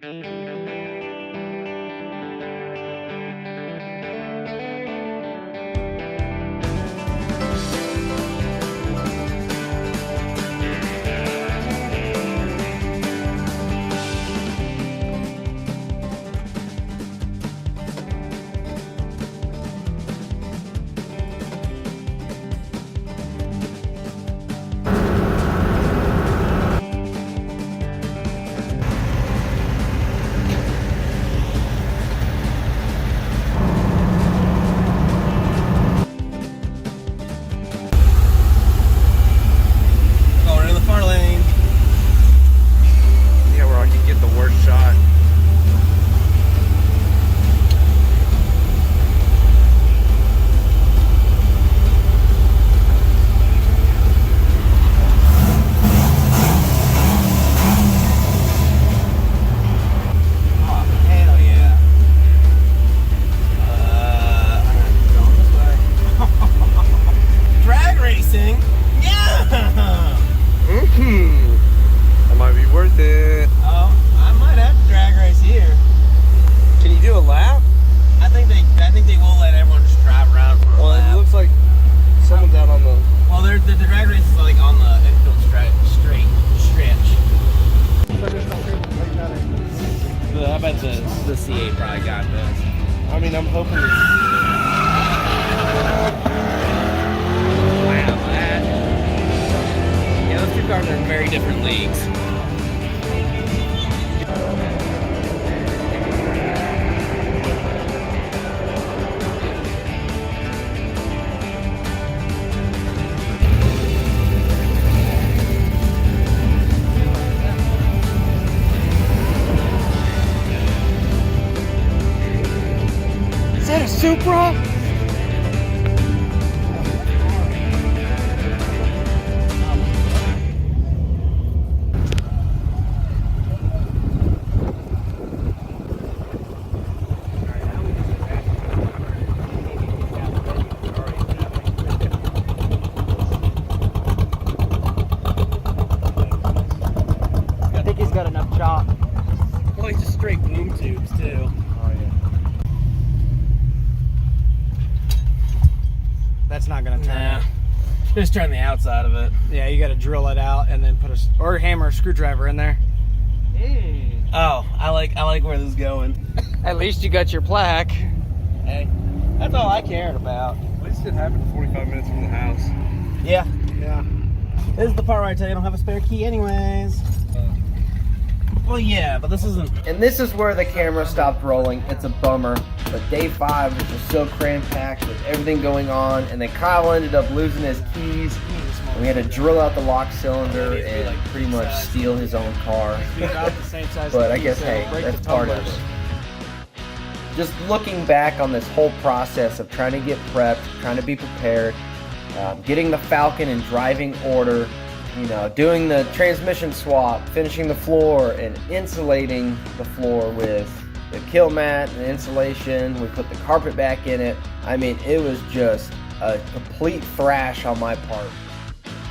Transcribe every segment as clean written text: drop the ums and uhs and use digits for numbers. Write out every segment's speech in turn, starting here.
That might be worth it. Oh, I might have to drag race here. Can you do a lap? I think they will let everyone just drive around for a lap. It looks like someone's out on the. Well, the drag race is like on the infield straight stretch. I bet the C8 probably got this. I mean, I'm hoping it's. Wow, that. Yeah, those two cars are in very different leagues. Is that a Supra? I think he's got enough chop. Well, he's just straight boom tubes too. Oh yeah. That's not gonna turn Nah. it. Just turn the outside of it. Yeah, you gotta drill it out and then put or hammer a screwdriver in there. Oh, I like where this is going. At least you got your plaque. Hey, that's all I cared about. At least it happened 45 minutes from the house. Yeah, Yeah. this is the part where I tell you I don't have a spare key anyways. Well, yeah, but this isn't. And this is where the camera stopped rolling. It's a bummer. But day 5 was just so cram-packed with everything going on. And then Kyle ended up losing his keys. And we had to drill out the lock cylinder and pretty much steal his own car. About the same size. But I guess, hey, that's part of it. Just looking back on this whole process of trying to get prepped, trying to be prepared, getting the Falcon in driving order, you know, doing the transmission swap, finishing the floor, and insulating the floor with the kill mat and insulation. We put the carpet back in it. I mean, it was just a complete thrash on my part.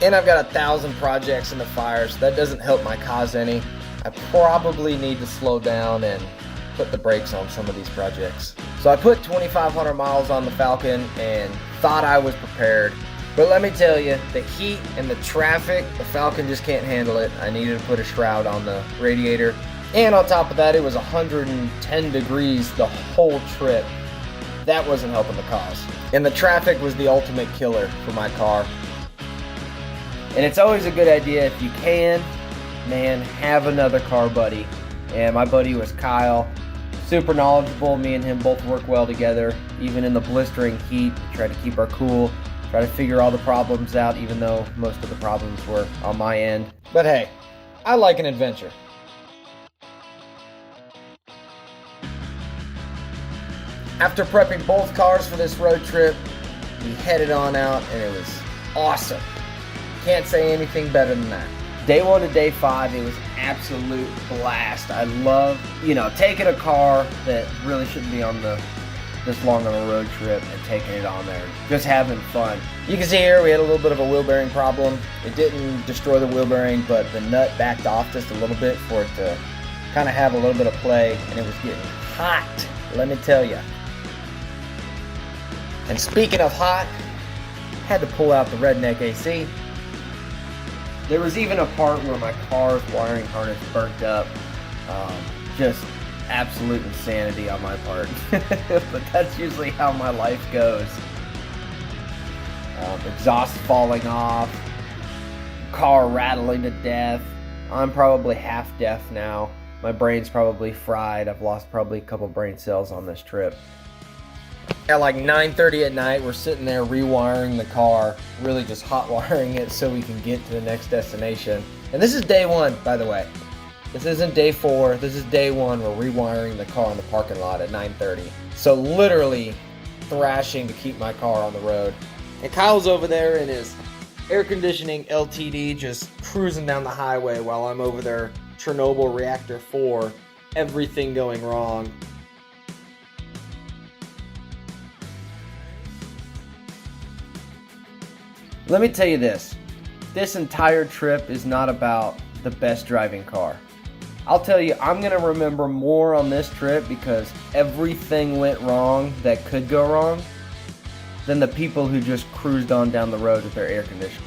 And I've got 1,000 projects in the fire, so that doesn't help my cause any. I probably need to slow down and put the brakes on some of these projects. So I put 2,500 miles on the Falcon and thought I was prepared. But let me tell you, the heat and the traffic, the Falcon just can't handle it. I needed to put a shroud on the radiator. And on top of that, it was 110 degrees the whole trip. That wasn't helping the cause. And the traffic was the ultimate killer for my car. And it's always a good idea if you can, man, have another car buddy. And my buddy was Kyle. Super knowledgeable. Me and him both work well together, even in the blistering heat. Try to keep our cool. Try to figure all the problems out, even though most of the problems were on my end. But hey, I like an adventure. After prepping both cars for this road trip, we headed on out and it was awesome. Can't say anything better than that. Day 1 to day 5, it was an absolute blast. I love, taking a car that really shouldn't be on this long of a road trip and taking it on there, just having fun. You can see here we had a little bit of a wheel bearing problem. It didn't destroy the wheel bearing, but the nut backed off just a little bit for it to kind of have a little bit of play, and it was getting hot, let me tell you. And speaking of hot, had to pull out the redneck AC. There was even a part where my car's wiring harness burnt up. Just absolute insanity on my part. But that's usually how my life goes. Exhaust falling off, car rattling to death. I'm probably half deaf now. My brain's probably fried. I've lost probably a couple brain cells on this trip. At like 9:30 at night, we're sitting there rewiring the car, really just hot wiring it so we can get to the next destination. And this is day one, by the way. This isn't day 4, this is day 1. We're rewiring the car in the parking lot at 9:30. So literally thrashing to keep my car on the road. And Kyle's over there in his air conditioning LTD just cruising down the highway while I'm over there Chernobyl Reactor 4, everything going wrong. Let me tell you this entire trip is not about the best driving car. I'll tell you, I'm going to remember more on this trip because everything went wrong that could go wrong than the people who just cruised on down the road with their air conditioning.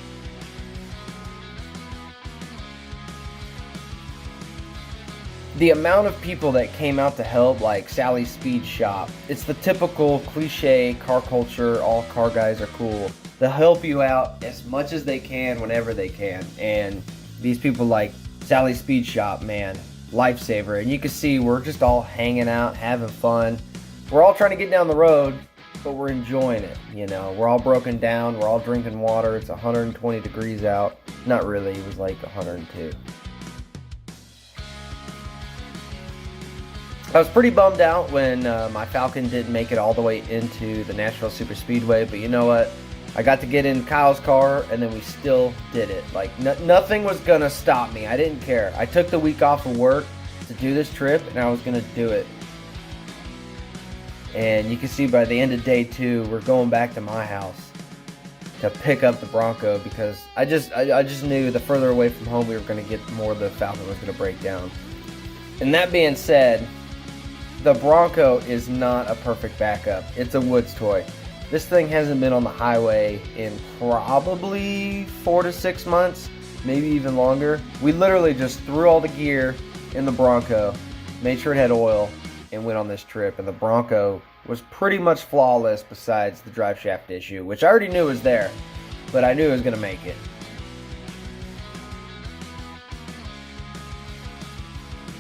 The amount of people that came out to help, like Sally's Speed Shop, it's the typical cliche car culture, all car guys are cool. They'll help you out as much as they can whenever they can. And these people like Sally's Speed Shop, man, lifesaver. And you can see we're just all hanging out, having fun. We're all trying to get down the road, but we're enjoying it, you know. We're all broken down, we're all drinking water. It's 120 degrees out. Not really, it was like 102. I was pretty bummed out when my Falcon didn't make it all the way into the Nashville Super Speedway, but you know what? I got to get in Kyle's car, and then we still did it. Like, nothing was going to stop me. I didn't care. I took the week off of work to do this trip, and I was going to do it. And you can see by the end of day 2, we're going back to my house to pick up the Bronco because I just knew the further away from home we were going to get, the more the Falcon was going to break down. And that being said, the Bronco is not a perfect backup. It's a woods toy. This thing hasn't been on the highway in probably 4 to 6 months, maybe even longer. We literally just threw all the gear in the Bronco, made sure it had oil, and went on this trip. And the Bronco was pretty much flawless besides the drive shaft issue, which I already knew was there, but I knew it was going to make it.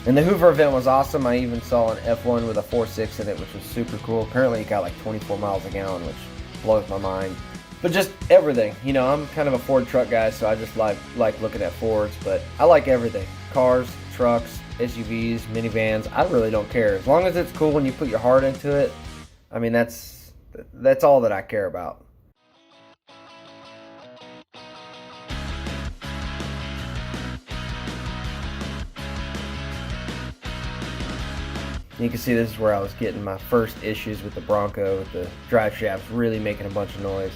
And the Hoover event was awesome. I even saw an F1 with a 4.6 in it, which was super cool. Apparently it got like 24 miles a gallon, which blows my mind. But just everything. You know, I'm kind of a Ford truck guy, so I just like looking at Fords. But I like everything. Cars, trucks, SUVs, minivans. I really don't care. As long as it's cool and you put your heart into it, I mean, that's all that I care about. You can see this is where I was getting my first issues with the Bronco, with the drive shafts really making a bunch of noise.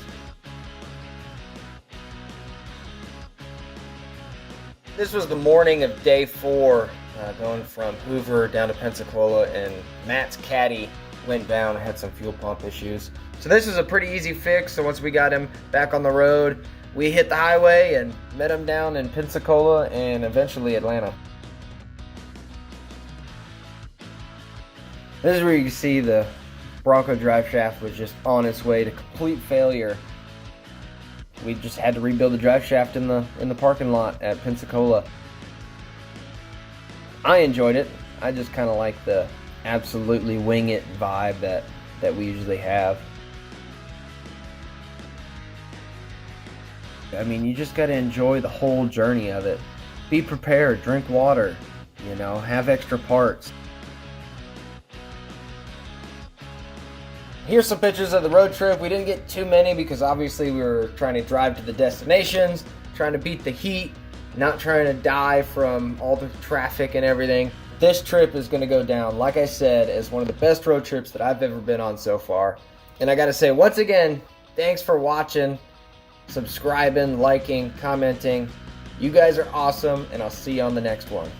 This was the morning of day 4, going from Hoover down to Pensacola, and Matt's caddy went down and had some fuel pump issues. So this was a pretty easy fix. So once we got him back on the road, we hit the highway and met him down in Pensacola and eventually Atlanta. This is where you can see the Bronco drive shaft was just on its way to complete failure. We just had to rebuild the drive shaft in the parking lot at Pensacola. I enjoyed it. I just kind of like the absolutely wing it vibe that we usually have. I mean, you just got to enjoy the whole journey of it. Be prepared, drink water, you know, have extra parts. Here's some pictures of the road trip. We didn't get too many because obviously we were trying to drive to the destinations, trying to beat the heat, not trying to die from all the traffic and everything. This trip is going to go down, like I said, as one of the best road trips that I've ever been on so far. And I got to say, once again, thanks for watching, subscribing, liking, commenting. You guys are awesome, and I'll see you on the next one.